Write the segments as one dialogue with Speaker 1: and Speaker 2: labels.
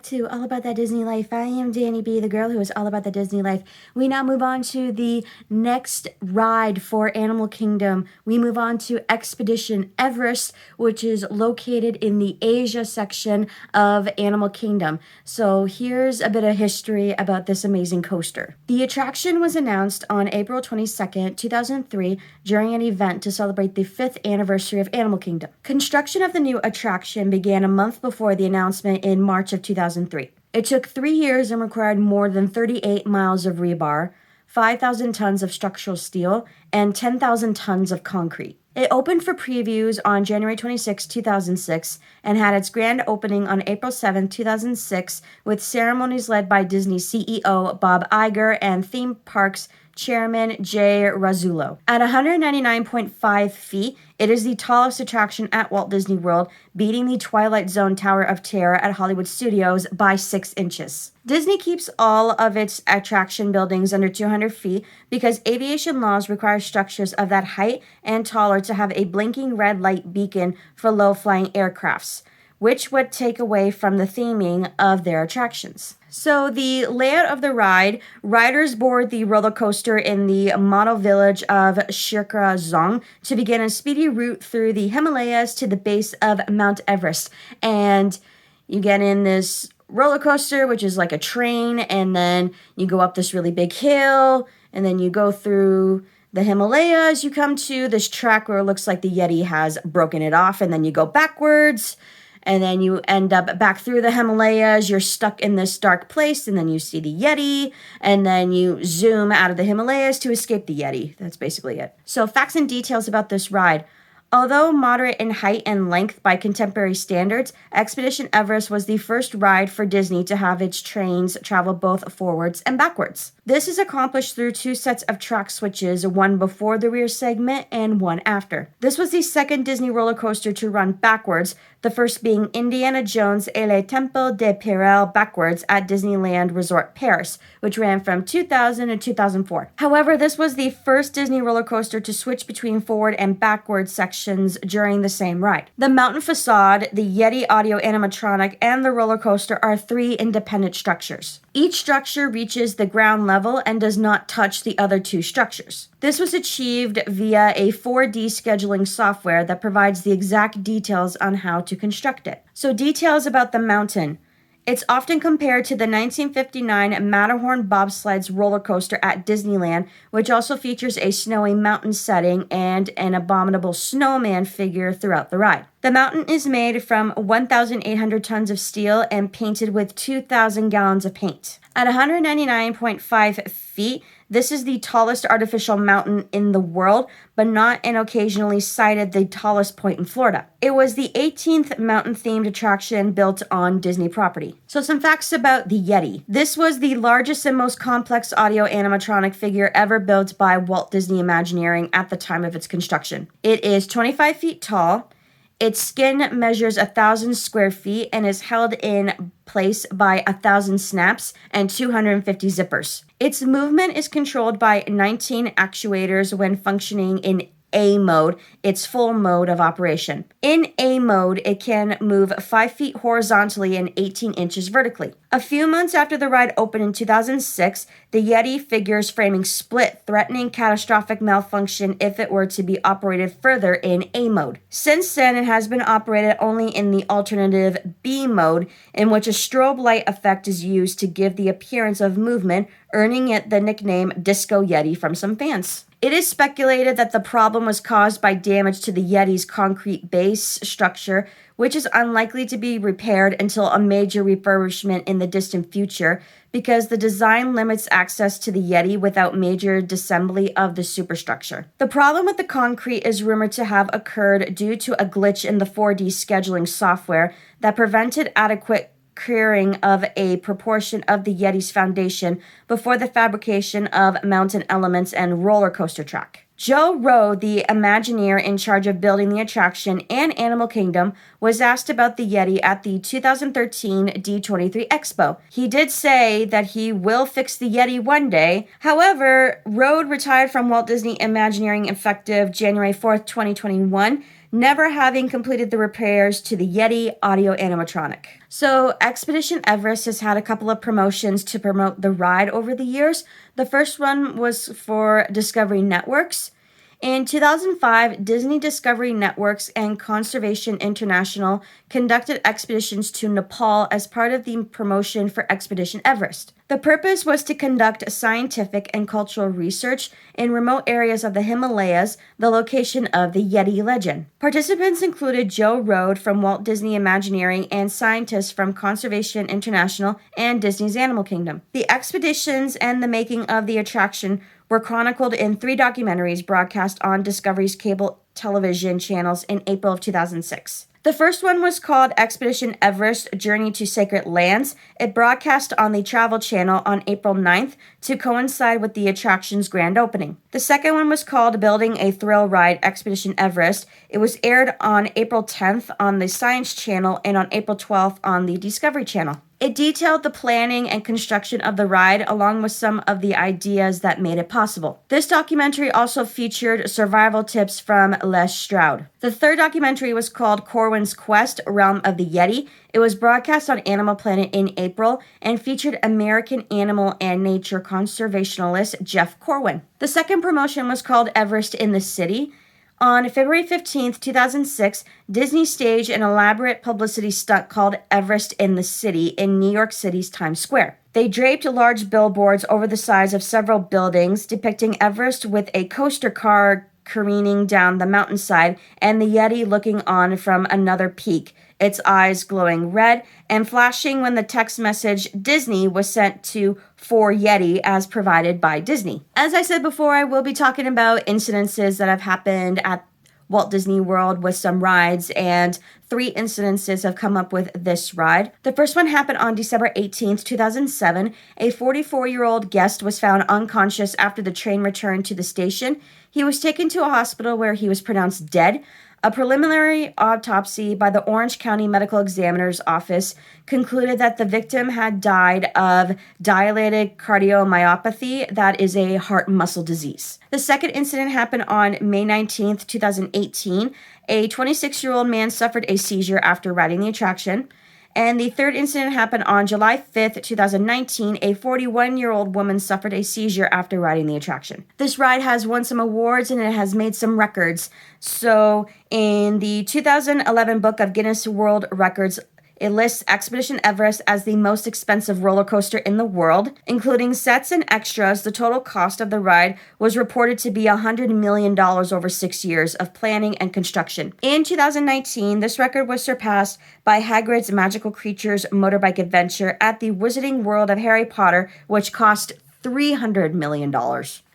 Speaker 1: to All About That Disney Life. I am Danny B, the girl who is all about the Disney life. We now move on to the next ride for Animal Kingdom. We move on to Expedition Everest, which is located in the Asia section of Animal Kingdom. So here's a bit of history about this amazing coaster. The attraction was announced on April 22nd, 2003, during an event to celebrate the 5th anniversary of Animal Kingdom. Construction of the new attraction began a month before the announcement in March of 2003. It took 3 years and required more than 38 miles of rebar, 5,000 tons of structural steel, and 10,000 tons of concrete. It opened for previews on January 26, 2006, and had its grand opening on April 7, 2006, with ceremonies led by Disney CEO Bob Iger and theme parks Chairman Jay Razullo. At 199.5 feet, it is the tallest attraction at Walt Disney World, beating the Twilight Zone Tower of Terror at Hollywood Studios by 6 inches. Disney keeps all of its attraction buildings under 200 feet because aviation laws require structures of that height and taller to have a blinking red light beacon for low-flying aircrafts, which would take away from the theming of their attractions. So the layout of the ride, riders board the roller coaster in the model village of Shirkazong to begin a speedy route through the Himalayas to the base of Mount Everest. And you get in this roller coaster, which is like a train, and then you go up this really big hill, and then you go through the Himalayas. You come to this track where it looks like the Yeti has broken it off, and then you go backwards. And then you end up back through the Himalayas. You're stuck in this dark place, and then you see the Yeti, and then you zoom out of the Himalayas to escape the Yeti. That's basically it. So facts and details about this ride. Although moderate in height and length by contemporary standards, Expedition Everest was the first ride for Disney to have its trains travel both forwards and backwards. This is accomplished through 2 sets of track switches, one before the rear segment and one after. This was the second Disney roller coaster to run backwards, the first being Indiana Jones et le Temple de Peril backwards at Disneyland Resort Paris, which ran from 2000 to 2004. However, this was the first Disney roller coaster to switch between forward and backward sections during the same ride. The mountain facade, the Yeti audio animatronic, and the roller coaster are 3 independent structures. Each structure reaches the ground level and does not touch the other 2 structures. This was achieved via a 4D scheduling software that provides the exact details on how to construct it. So details about the mountain. It's often compared to the 1959 Matterhorn bobsleds roller coaster at Disneyland, which also features a snowy mountain setting and an abominable snowman figure throughout the ride. The mountain is made from 1,800 tons of steel and painted with 2,000 gallons of paint. At 199.5 feet, this is the tallest artificial mountain in the world, but not and occasionally cited the tallest point in Florida. It was the 18th mountain-themed attraction built on Disney property. So some facts about the Yeti. This was the largest and most complex audio animatronic figure ever built by Walt Disney Imagineering at the time of its construction. It is 25 feet tall. Its skin measures 1,000 square feet and is held in place by 1,000 snaps and 250 zippers. Its movement is controlled by 19 actuators when functioning in A mode, its full mode of operation. In A mode, it can move 5 feet horizontally and 18 inches vertically. A few months after the ride opened in 2006, the Yeti figure's framing split, threatening catastrophic malfunction if it were to be operated further in A mode. Since then, it has been operated only in the alternative B mode, in which a strobe light effect is used to give the appearance of movement, earning it the nickname Disco Yeti from some fans. It is speculated that the problem was caused by damage to the Yeti's concrete base structure, which is unlikely to be repaired until a major refurbishment in the distant future because the design limits access to the Yeti without major disassembly of the superstructure. The problem with the concrete is rumored to have occurred due to a glitch in the 4D scheduling software that prevented adequate curing of a proportion of the Yeti's foundation before the fabrication of mountain elements and roller coaster track. Joe Rowe, the Imagineer in charge of building the attraction and Animal Kingdom, was asked about the Yeti at the 2013 D23 Expo. He did say that he will fix the Yeti one day. However, Rowe retired from Walt Disney Imagineering effective January 4th, 2021, never having completed the repairs to the Yeti audio animatronic. So Expedition Everest has had a couple of promotions to promote the ride over the years. The first one was for Discovery Networks. In 2005, Disney Discovery Networks and Conservation International conducted expeditions to Nepal as part of the promotion for Expedition Everest. The purpose was to conduct scientific and cultural research in remote areas of the Himalayas, the location of the Yeti legend. Participants included Joe Rohde from Walt Disney Imagineering and scientists from Conservation International and Disney's Animal Kingdom. The expeditions and the making of the attraction were chronicled in 3 documentaries broadcast on Discovery's cable television channels in April of 2006. The first one was called Expedition Everest, Journey to Sacred Lands. It broadcast on the Travel Channel on April 9th to coincide with the attraction's grand opening. The second one was called Building a Thrill Ride, Expedition Everest. It was aired on April 10th on the Science Channel and on April 12th on the Discovery Channel. It detailed the planning and construction of the ride along with some of the ideas that made it possible. This documentary also featured survival tips from Les Stroud. The third documentary was called Corwin's Quest, Realm of the Yeti. It was broadcast on Animal Planet in April and featured American animal and nature conservationalist Jeff Corwin. The second promotion was called Everest in the City. On February 15th, 2006, Disney staged an elaborate publicity stunt called Everest in the City in New York City's Times Square. They draped large billboards over the sides of several buildings depicting Everest with a coaster car careening down the mountainside and the Yeti looking on from another peak, its eyes glowing red and flashing when the text message Disney was sent to for Yeti as provided by Disney. As I said before, I will be talking about incidences that have happened at Walt Disney World with some rides, and 3 incidences have come up with this ride. The first one happened on December 18th, 2007. A 44-year-old guest was found unconscious after the train returned to the station. He was taken to a hospital where he was pronounced dead. A preliminary autopsy by the Orange County Medical Examiner's Office concluded that the victim had died of dilated cardiomyopathy, that is a heart muscle disease. The second incident happened on May 19th, 2018. A 26-year-old man suffered a seizure after riding the attraction. And the third incident happened on July 5th, 2019. A 41-year-old woman suffered a seizure after riding the attraction. This ride has won some awards and it has made some records. So in the 2011 Book of Guinness World Records, it lists Expedition Everest as the most expensive roller coaster in the world. Including sets and extras, the total cost of the ride was reported to be $100 million over 6 years of planning and construction. In 2019, this record was surpassed by Hagrid's Magical Creatures Motorbike Adventure at the Wizarding World of Harry Potter, which cost $300 million.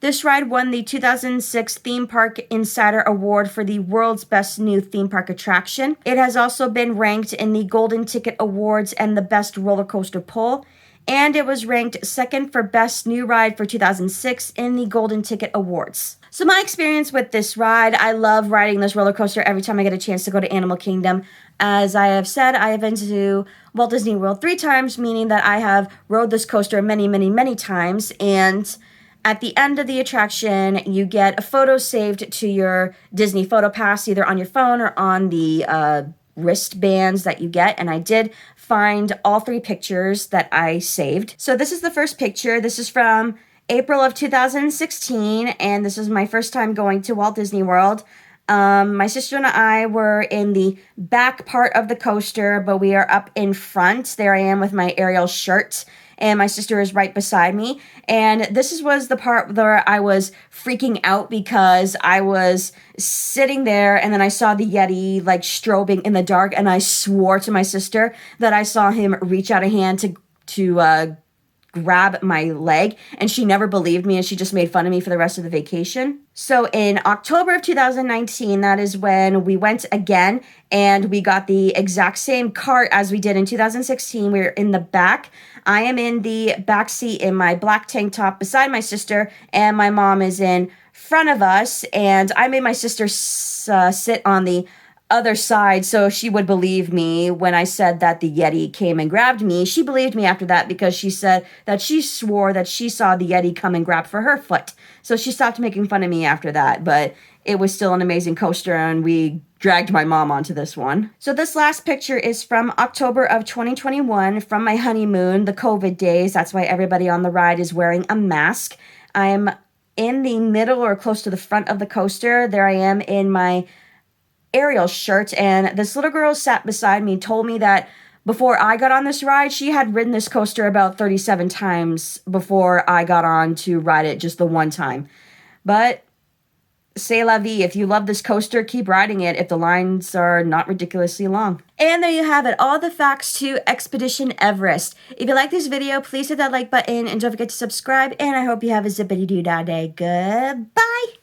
Speaker 1: This ride won the 2006 Theme Park Insider Award for the world's best new theme park attraction. It has also been ranked in the Golden Ticket Awards and the Best Roller Coaster poll, and it was ranked second for Best New Ride for 2006 in the Golden Ticket Awards. So my experience with this ride, I love riding this roller coaster every time I get a chance to go to Animal Kingdom. As I have said, I have been to Walt Disney World 3 times, meaning that I have rode this coaster many, many, many times, and at the end of the attraction, you get a photo saved to your Disney Photo Pass, either on your phone or on the wristbands that you get. And I did find all 3 pictures that I saved. So this is the first picture. This is from April of 2016, and this is my first time going to Walt Disney World. My sister and I were in the back part of the coaster, but we are up in front. There I am with my Ariel shirt, and my sister is right beside me. And this was the part where I was freaking out because I was sitting there and then I saw the Yeti like strobing in the dark, and I swore to my sister that I saw him reach out a hand to grab my leg, and she never believed me and she just made fun of me for the rest of the vacation. So in October of 2019, that is when we went again, and we got the exact same cart as we did in 2016. We were in the back. I am in the back seat in my black tank top beside my sister, and my mom is in front of us, and I made my sister sit on the other side so she would believe me when I said that the Yeti came and grabbed me. She believed me after that because she said that she swore that she saw the Yeti come and grab for her foot. So she stopped making fun of me after that, but it was still an amazing coaster, and we dragged my mom onto this one. So this last picture is from October of 2021, from my honeymoon, the COVID days. That's why everybody on the ride is wearing a mask. I'm in the middle or close to the front of the coaster. There I am in my Ariel shirt, and this little girl sat beside me, told me that before I got on this ride, she had ridden this coaster about 37 times before I got on to ride it just the one time. But c'est la vie. If you love this coaster, keep riding it if the lines are not ridiculously long. And there you have it, all the facts to Expedition Everest. If you like this video, please hit that like button and don't forget to subscribe. And I hope you have a zippity-doo-dah day. Goodbye.